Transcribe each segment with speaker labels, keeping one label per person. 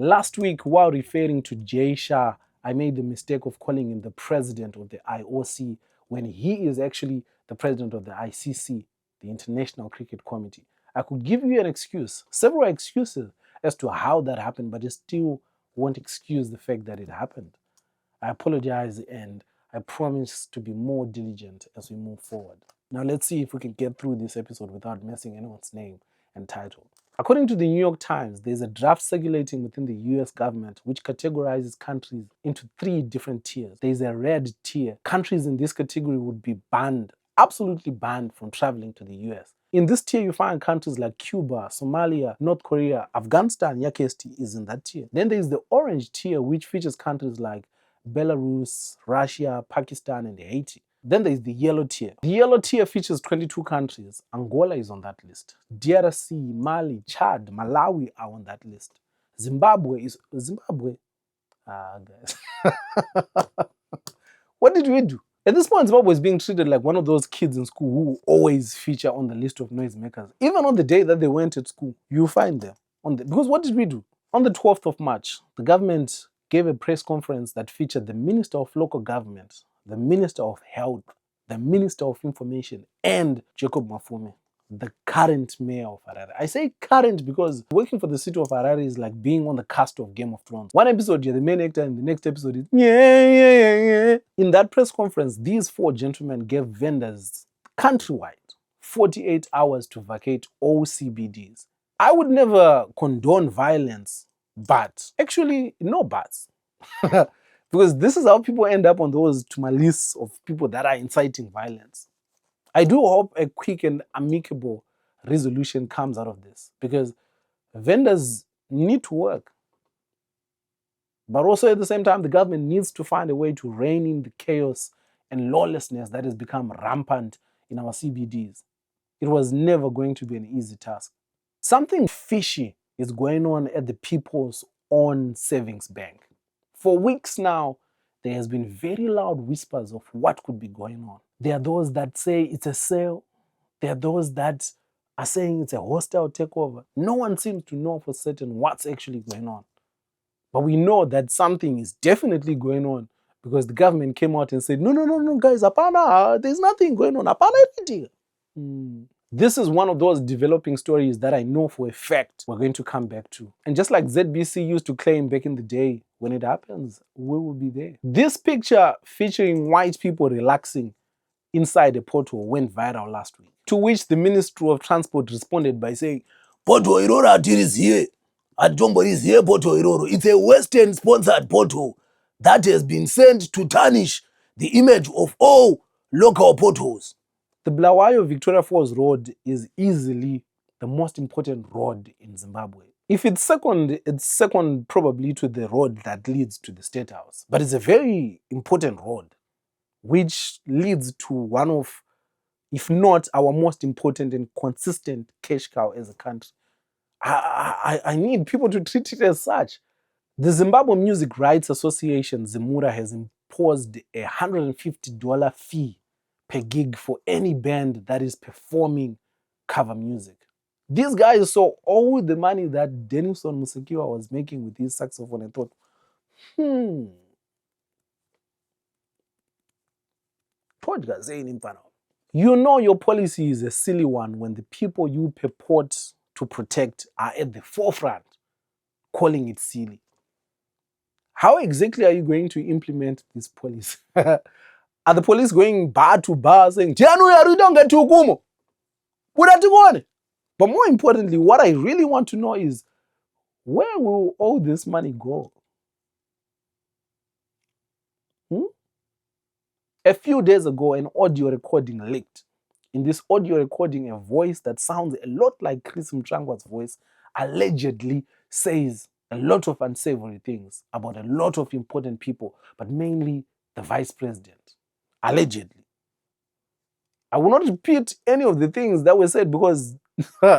Speaker 1: Last week, while referring to Jay Shah, I made the mistake of calling him the president of the IOC when he is actually the president of the ICC, the International Cricket Committee. I could give you an excuse, several excuses as to how that happened, but it still won't excuse the fact that it happened. I apologize and I promise to be more diligent as we move forward. Now let's see if we can get through this episode without messing anyone's name and title. According to the New York Times, there's a draft circulating within the US government which categorizes countries into 3 different tiers. There's a red tier. Countries in this category would be banned, absolutely banned from traveling to the US. In this tier, you find countries like Cuba, Somalia, North Korea, Afghanistan, Yakesti is in that tier. Then there's the orange tier, which features countries like Belarus, Russia, Pakistan, and Haiti. Then there's the yellow tier. The yellow tier features 22 countries. Angola is on that list. DRC, Mali, Chad, Malawi are on that list. Zimbabwe is... guys. What did we do? At this point, Zimbabwe is being treated like one of those kids in school who always feature on the list of noisemakers. Even on the day that they went to school, you find them. Because what did we do? On the 12th of March, the government gave a press conference that featured the Minister of Local Government, the Minister of Health, the Minister of Information, and Jacob Mafume, the current mayor of Harare. I say current because working for the city of Harare is like being on the cast of Game of Thrones. One episode, you're the main actor, and the next episode is yeah. In that press conference, these 4 gentlemen gave vendors countrywide 48 hours to vacate all CBDs. I would never condone violence, but actually, no buts. Because this is how people end up on those to my lists of people that are inciting violence. I do hope a quick and amicable resolution comes out of this because vendors need to work. But also at the same time, the government needs to find a way to rein in the chaos and lawlessness that has become rampant in our CBDs. It was never going to be an easy task. Something fishy is going on at the People's Own Savings Bank. For weeks now, there has been very loud whispers of what could be going on. There are those that say it's a sale. There are those that are saying it's a hostile takeover. No one seems to know for certain what's actually going on. But we know that something is definitely going on because the government came out and said, no, guys, apana, there's nothing going on. Apana everything. This is one of those developing stories that I know for a fact we're going to come back to. And just like ZBC used to claim back in the day, when it happens, we will be there. This picture featuring white people relaxing inside a portal went viral last week, to which the Ministry of Transport responded by saying, Porto Iroro is here. Atombo is here, Porto Iroro. It's a Western-sponsored portal that has been sent to tarnish the image of all local portals. The Bulawayo Victoria Falls Road is easily the most important road in Zimbabwe. If it's second probably to the road that leads to the State House. But it's a very important road, which leads to one of, if not our most important and consistent cash cow as a country. I need people to treat it as such. The Zimbabwe Music Rights Association, Zimura, has imposed a $150 fee per gig for any band that is performing cover music. These guys saw all the money that Denison Musekiwa was making with his saxophone and thought, you know your policy is a silly one when the people you purport to protect are at the forefront calling it silly. How exactly are you going to implement this policy? Are the police going bar to bar saying, but more importantly, what I really want to know is, where will all this money go? A few days ago, an audio recording leaked. In this audio recording, a voice that sounds a lot like Chris Mchangwa's voice allegedly says a lot of unsavory things about a lot of important people, but mainly the vice president. Allegedly. I will not repeat any of the things that were said because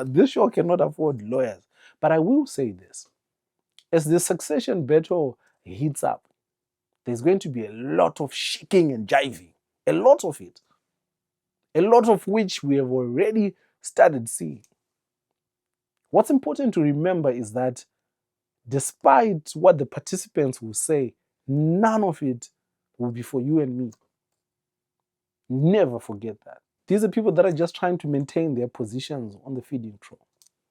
Speaker 1: this show cannot afford lawyers. But I will say this. As the succession battle heats up, there's going to be a lot of shaking and jiving. A lot of it. A lot of which we have already started seeing. What's important to remember is that Despite what the participants will say, none of it will be for you and me. Never forget that. These are people that are just trying to maintain their positions on the feeding trough.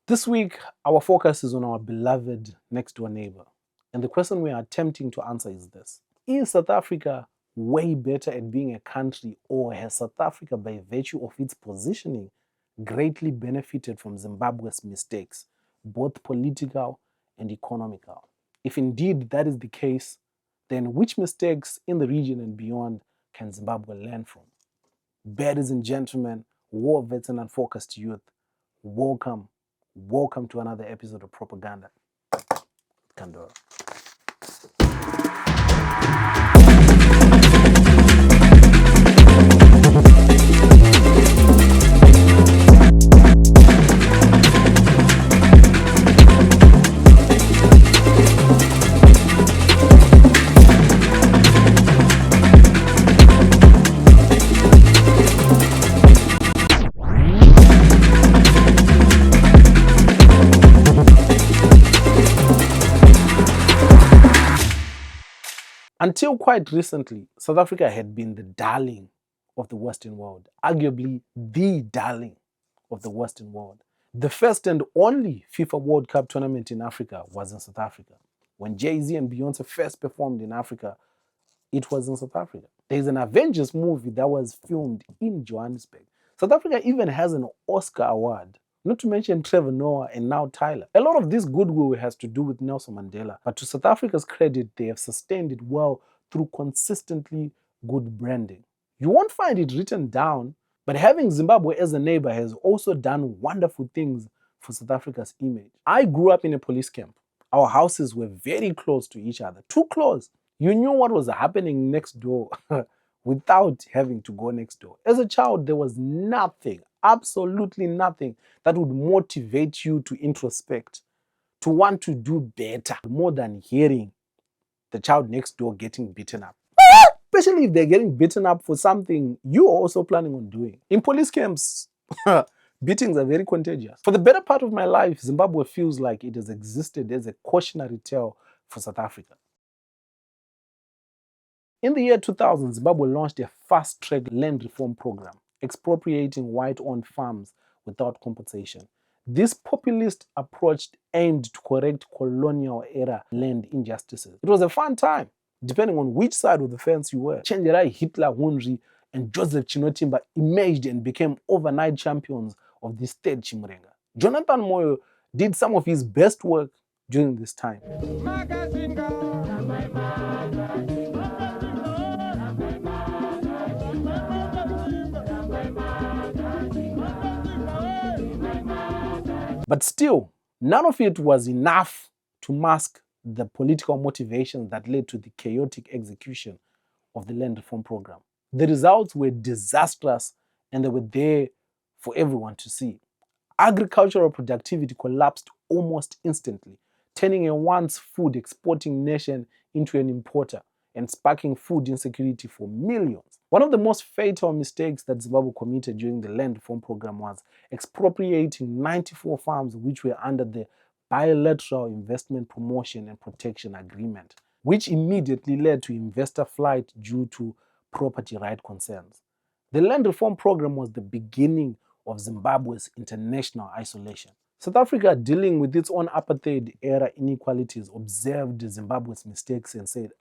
Speaker 1: This week, our focus is on our beloved next door neighbor. And the question we are attempting to answer is this: is South Africa way better at being a country, or has South Africa, by virtue of its positioning, greatly benefited from Zimbabwe's mistakes, both political and economical? If indeed that is the case, then which mistakes in the region and beyond can Zimbabwe learn from? Baddies and gentlemen, war vets and unfocused youth, welcome to another episode of Properganda. Kandoro. Until quite recently, South Africa had been the darling of the Western world, arguably the darling of the Western world. The first and only FIFA World Cup tournament in Africa was in South Africa. When Jay-Z and Beyonce first performed in Africa, it was in South Africa. There's an Avengers movie that was filmed in Johannesburg. South Africa even has an Oscar award, not to mention Trevor Noah and now Tyler. A lot of this goodwill has to do with Nelson Mandela, but to South Africa's credit, they have sustained it well through consistently good branding. You won't find it written down, but having Zimbabwe as a neighbor has also done wonderful things for South Africa's image. I grew up in a police camp. Our houses were very close to each other, too close. You knew what was happening next door without having to go next door. As a child, there was nothing, absolutely nothing, that would motivate you to introspect, to want to do better, more than hearing the child next door getting beaten up. Especially if they're getting beaten up for something you're also planning on doing. In police camps, beatings are very contagious. For the better part of my life, Zimbabwe feels like it has existed as a cautionary tale for South Africa. In the year 2000, Zimbabwe launched a fast-track land reform program, expropriating white-owned farms without compensation. This populist approach aimed to correct colonial-era land injustices. It was a fun time, depending on which side of the fence you were. Chenjerai Hitler Hunri and Joseph Chinotimba emerged and became overnight champions of this third Chimurenga. Jonathan Moyo did some of his best work during this time. But still, none of it was enough to mask the political motivations that led to the chaotic execution of the land reform program. The results were disastrous and they were there for everyone to see. Agricultural productivity collapsed almost instantly, turning a once food exporting nation into an importer and sparking food insecurity for millions. One of the most fatal mistakes that Zimbabwe committed during the land reform program was expropriating 94 farms which were under the Bilateral Investment Promotion and Protection Agreement, which immediately led to investor flight due to property right concerns. The land reform program was the beginning of Zimbabwe's international isolation. South Africa, dealing with its own apartheid-era inequalities, observed Zimbabwe's mistakes and said,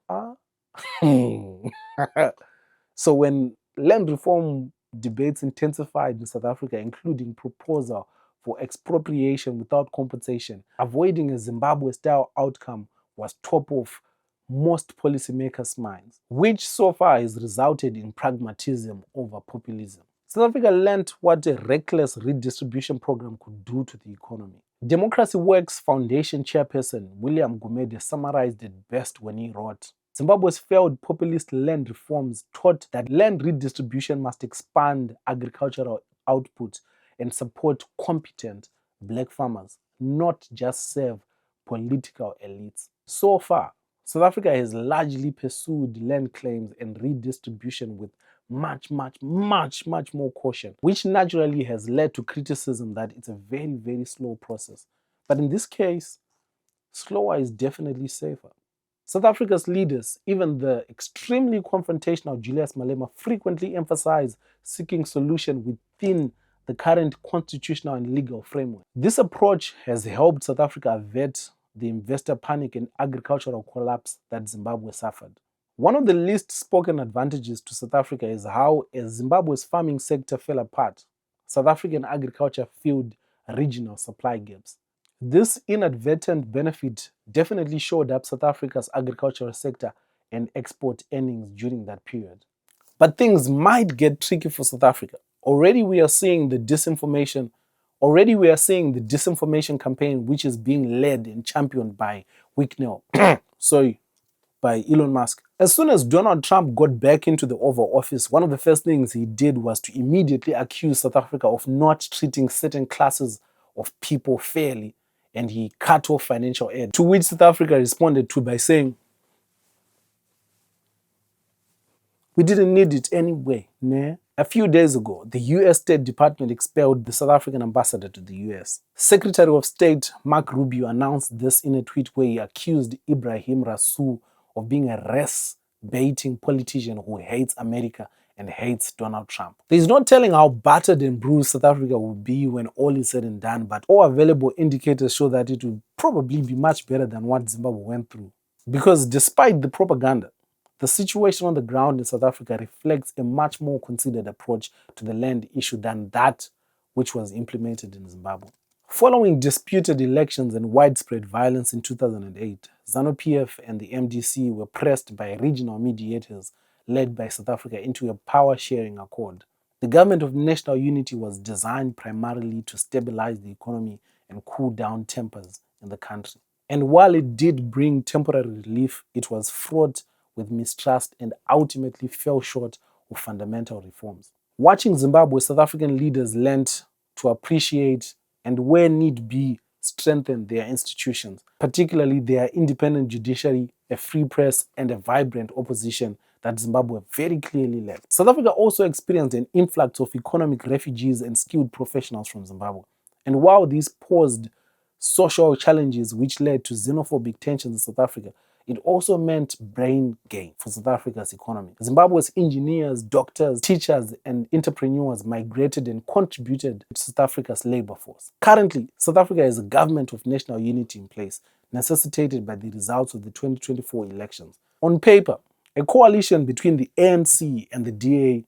Speaker 1: So when land reform debates intensified in South Africa, including proposal for expropriation without compensation, avoiding a Zimbabwe-style outcome was top of most policymakers' minds, which so far has resulted in pragmatism over populism. South Africa learned what a reckless redistribution program could do to the economy. Democracy Works Foundation chairperson William Gumede summarized it best when he wrote, Zimbabwe's failed populist land reforms taught that land redistribution must expand agricultural output and support competent black farmers, not just serve political elites. So far, South Africa has largely pursued land claims and redistribution with much more caution, which naturally has led to criticism that it's a very slow process. But in this case, slower is definitely safer. South Africa's leaders, even the extremely confrontational Julius Malema, frequently emphasize seeking solution within the current constitutional and legal framework. This approach has helped South Africa avert the investor panic and agricultural collapse that Zimbabwe suffered. One of the least spoken advantages to South Africa is how, as Zimbabwe's farming sector fell apart, South African agriculture filled regional supply gaps. This inadvertent benefit definitely showed up South Africa's agricultural sector and export earnings during that period. But things might get tricky for South Africa. Already we are seeing the disinformation campaign which is being led and championed by Wicknell. By Elon Musk. As soon as Donald Trump got back into the Oval Office, one of the first things he did was to immediately accuse South Africa of not treating certain classes of people fairly, and he cut off financial aid. To which South Africa responded to by saying, "We didn't need it anyway, nah." A few days ago, the US State Department expelled the South African ambassador to the US. Secretary of State Mark Rubio announced this in a tweet where he accused Ibrahim Rasool of being a race-baiting politician who hates America and hates Donald Trump. There's no telling how battered and bruised South Africa will be when all is said and done, but all available indicators show that it will probably be much better than what Zimbabwe went through. Because despite the propaganda, the situation on the ground in South Africa reflects a much more considered approach to the land issue than that which was implemented in Zimbabwe. Following disputed elections and widespread violence in 2008, ZANU-PF and the MDC were pressed by regional mediators led by South Africa into a power-sharing accord. The government of national unity was designed primarily to stabilize the economy and cool down tempers in the country. And while it did bring temporary relief, it was fraught with mistrust and ultimately fell short of fundamental reforms. Watching Zimbabwe, South African leaders learned to appreciate and, where need be, strengthen their institutions, particularly their independent judiciary, a free press, and a vibrant opposition that Zimbabwe very clearly lacked. South Africa also experienced an influx of economic refugees and skilled professionals from Zimbabwe. And while these posed social challenges which led to xenophobic tensions in South Africa, it also meant brain gain for South Africa's economy. Zimbabwe's engineers, doctors, teachers, and entrepreneurs migrated and contributed to South Africa's labor force. Currently, South Africa has a government of national unity in place, necessitated by the results of the 2024 elections. On paper, a coalition between the ANC and the DA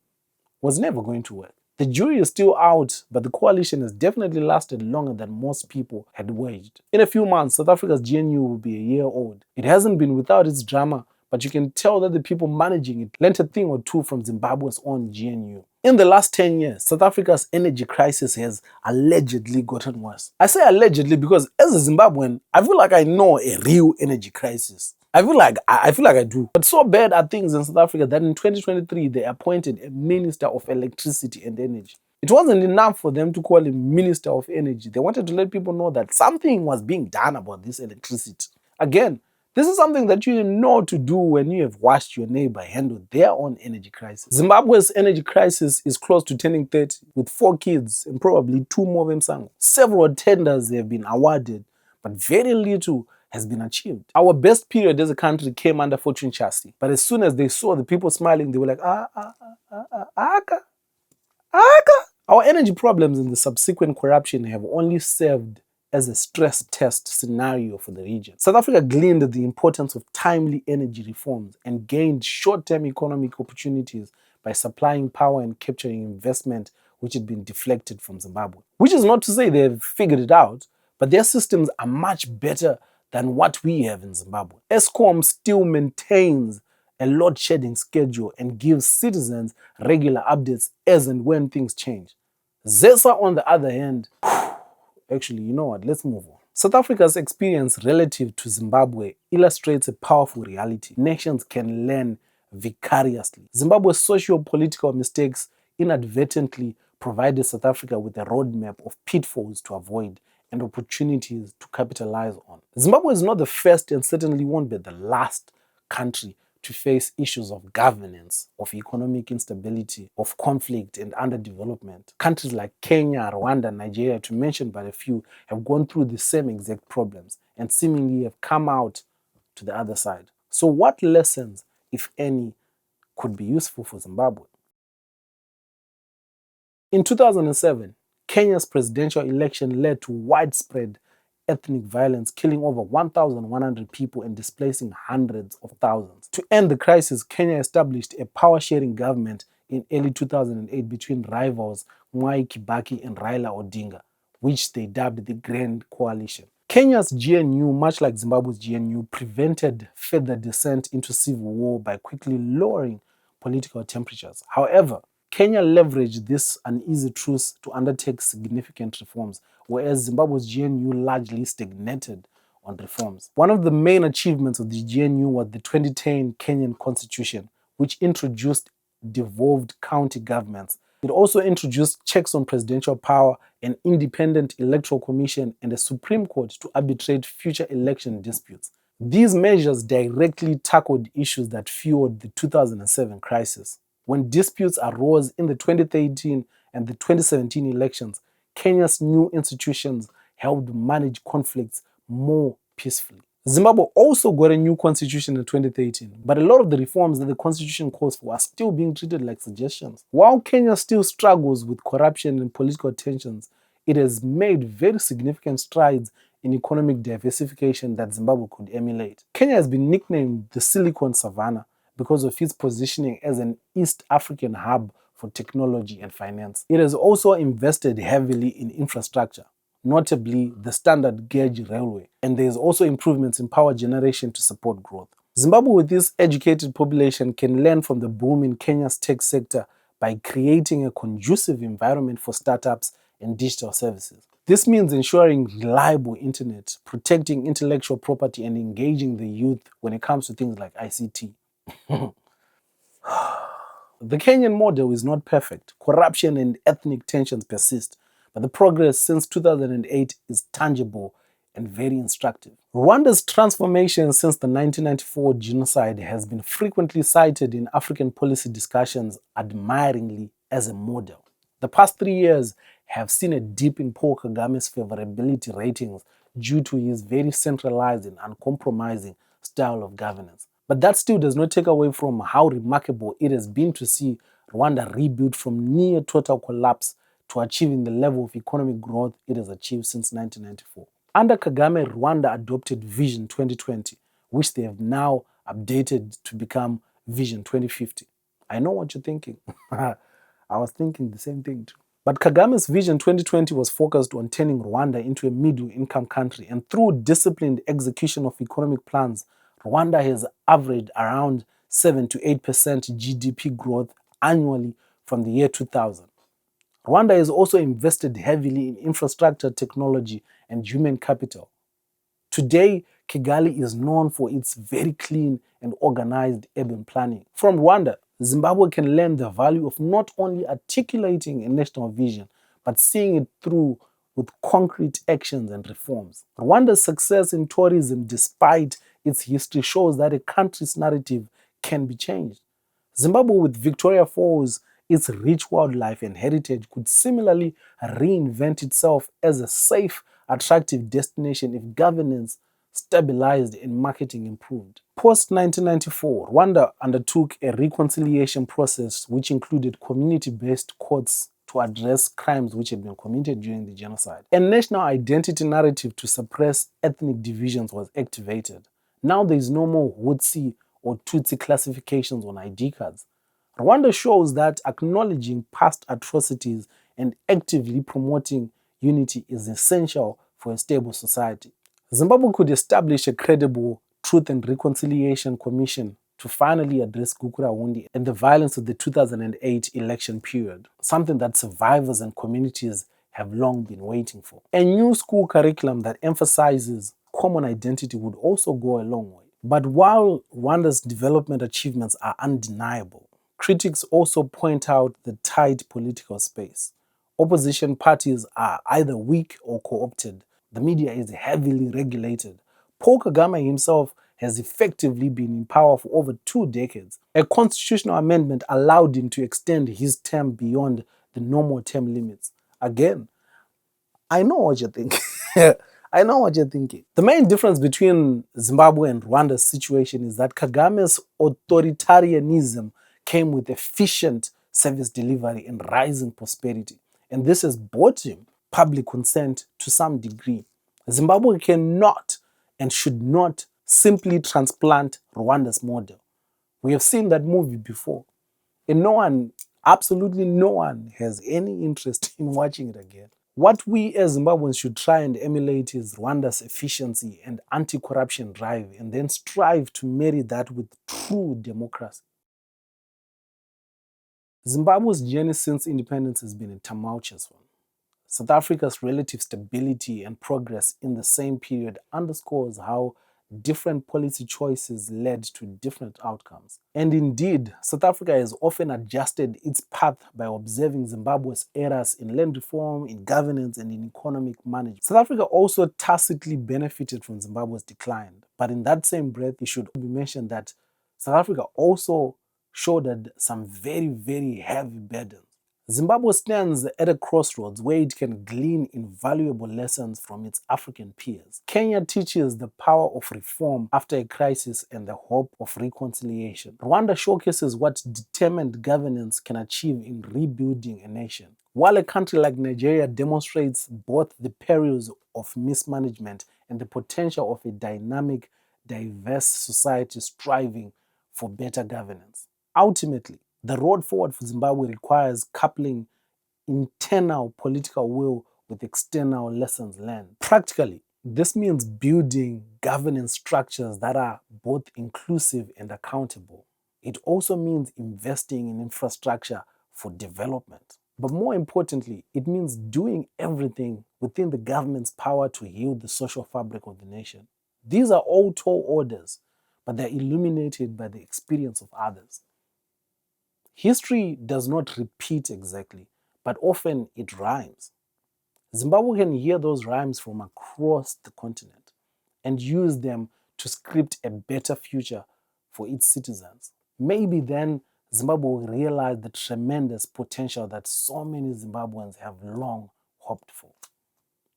Speaker 1: was never going to work. The jury is still out, but the coalition has definitely lasted longer than most people had waged. In a few months, South Africa's GNU will be a year old. It hasn't been without its drama, but you can tell that the people managing it learnt a thing or two from Zimbabwe's own GNU. In the last 10 years, South Africa's energy crisis has allegedly gotten worse. I say allegedly because as a Zimbabwean, I feel like I know a real energy crisis. I feel like I do. But so bad are things in South Africa that in 2023 they appointed a Minister of Electricity and Energy. It wasn't enough for them to call him Minister of Energy. They wanted to let people know that something was being done about this electricity. Again, this is something that you know to do when you have watched your neighbor handle their own energy crisis. Zimbabwe's energy crisis is close to turning 30, with 4 kids and probably 2 more Msango. Several tenders have been awarded, but very little has been achieved. Our best period as a country came under Fortune Chassis, but as soon as they saw the people smiling, they were like, aka. Our energy problems and the subsequent corruption have only served as a stress test scenario for the region. South Africa gleaned the importance of timely energy reforms and gained short-term economic opportunities by supplying power and capturing investment which had been deflected from Zimbabwe. Which is not to say they've figured it out, but their systems are much better than what we have in Zimbabwe. Eskom still maintains a load-shedding schedule and gives citizens regular updates as and when things change. ZESA, on the other hand, actually, you know what, let's move on. South Africa's experience relative to Zimbabwe illustrates a powerful reality. Nations can learn vicariously. Zimbabwe's socio-political mistakes inadvertently provided South Africa with a roadmap of pitfalls to avoid and opportunities to capitalize on. Zimbabwe is not the first and certainly won't be the last country to face issues of governance, of economic instability, of conflict and underdevelopment. Countries like Kenya, Rwanda, Nigeria, to mention but a few, have gone through the same exact problems and seemingly have come out to the other side. So what lessons, if any, could be useful for Zimbabwe? In 2007, Kenya's presidential election led to widespread ethnic violence, killing over 1,100 people and displacing hundreds of thousands. To end the crisis, Kenya established a power-sharing government in early 2008 between rivals Mwai Kibaki and Raila Odinga, which they dubbed the Grand Coalition. Kenya's GNU, much like Zimbabwe's GNU, prevented further descent into civil war by quickly lowering political temperatures. However, Kenya leveraged this uneasy truce to undertake significant reforms, whereas Zimbabwe's GNU largely stagnated on reforms. One of the main achievements of the GNU was the 2010 Kenyan Constitution, which introduced devolved county governments. It also introduced checks on presidential power, an independent electoral commission, and a Supreme Court to arbitrate future election disputes. These measures directly tackled issues that fueled the 2007 crisis. When disputes arose in the 2013 and the 2017 elections, Kenya's new institutions helped manage conflicts more peacefully. Zimbabwe also got a new constitution in 2013, but a lot of the reforms that the constitution calls for are still being treated like suggestions. While Kenya still struggles with corruption and political tensions, it has made very significant strides in economic diversification that Zimbabwe could emulate. Kenya has been nicknamed the Silicon Savannah because of its positioning as an East African hub for technology and finance. It has also invested heavily in infrastructure, notably the standard gauge railway, and there is also improvements in power generation to support growth. Zimbabwe, with its educated population, can learn from the boom in Kenya's tech sector by creating a conducive environment for startups and digital services. This means ensuring reliable internet, protecting intellectual property, and engaging the youth when it comes to things like ICT. The Kenyan model is not perfect. Corruption and ethnic tensions persist, but the progress since 2008 is tangible and very instructive. Rwanda's transformation since the 1994 genocide has been frequently cited in African policy discussions admiringly as a model. The past 3 years have seen a dip in Paul Kagame's favorability ratings due to his very centralized and uncompromising style of governance. But that still does not take away from how remarkable it has been to see Rwanda rebuild from near total collapse to achieving the level of economic growth it has achieved since 1994. Under Kagame, Rwanda adopted Vision 2020, which they have now updated to become Vision 2050. I know what you're thinking. I was thinking the same thing too. But Kagame's Vision 2020 was focused on turning Rwanda into a middle-income country, and through disciplined execution of economic plans, Rwanda has averaged around 7 to 8% GDP growth annually from the year 2000. Rwanda has also invested heavily in infrastructure, technology, and human capital. Today, Kigali is known for its very clean and organized urban planning. From Rwanda, Zimbabwe can learn the value of not only articulating a national vision, but seeing it through with concrete actions and reforms. Rwanda's success in tourism, despite its history, shows that a country's narrative can be changed. Zimbabwe, with Victoria Falls, its rich wildlife and heritage, could similarly reinvent itself as a safe, attractive destination if governance stabilized and marketing improved. Post-1994, Rwanda undertook a reconciliation process which included community-based courts to address crimes which had been committed during the genocide. A national identity narrative to suppress ethnic divisions was activated. Now there is no more Hutsi or Tutsi classifications on ID cards. Rwanda shows that acknowledging past atrocities and actively promoting unity is essential for a stable society. Zimbabwe could establish a credible Truth and Reconciliation Commission to finally address Gukurahundi and the violence of the 2008 election period, something that survivors and communities have long been waiting for. A new school curriculum that emphasizes common identity would also go a long way. But while Rwanda's development achievements are undeniable, critics also point out the tight political space. Opposition parties are either weak or co-opted. The media is heavily regulated. Paul Kagame himself has effectively been in power for over 2 decades. A constitutional amendment allowed him to extend his term beyond the normal term limits. Again, I know what you're thinking. I know what you're thinking. The main difference between Zimbabwe and Rwanda's situation is that Kagame's authoritarianism came with efficient service delivery and rising prosperity. And this has bought him public consent to some degree. Zimbabwe cannot and should not simply transplant Rwanda's model. We have seen that movie before. And no one, absolutely no one, has any interest in watching it again. What we as Zimbabweans should try and emulate is Rwanda's efficiency and anti-corruption drive, and then strive to marry that with true democracy. Zimbabwe's journey since independence has been a tumultuous one. South Africa's relative stability and progress in the same period underscores how different policy choices led to different outcomes. And indeed, South Africa has often adjusted its path by observing Zimbabwe's errors in land reform, in governance, and in economic management. South Africa also tacitly benefited from Zimbabwe's decline. But in that same breath, it should be mentioned that South Africa also shouldered some very, very heavy burdens. Zimbabwe stands at a crossroads where it can glean invaluable lessons from its African peers. Kenya teaches the power of reform after a crisis and the hope of reconciliation. Rwanda showcases what determined governance can achieve in rebuilding a nation. While a country like Nigeria demonstrates both the perils of mismanagement and the potential of a dynamic, diverse society striving for better governance. Ultimately, the road forward for Zimbabwe requires coupling internal political will with external lessons learned. Practically, this means building governance structures that are both inclusive and accountable. It also means investing in infrastructure for development. But more importantly, it means doing everything within the government's power to heal the social fabric of the nation. These are all tall orders, but they're illuminated by the experience of others. History does not repeat exactly, but often it rhymes. Zimbabwe can hear those rhymes from across the continent and use them to script a better future for its citizens. Maybe then Zimbabwe will realize the tremendous potential that so many Zimbabweans have long hoped for.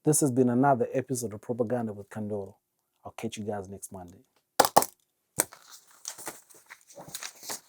Speaker 1: This has been another episode of Propaganda with Kandoro. I'll catch you guys next Monday.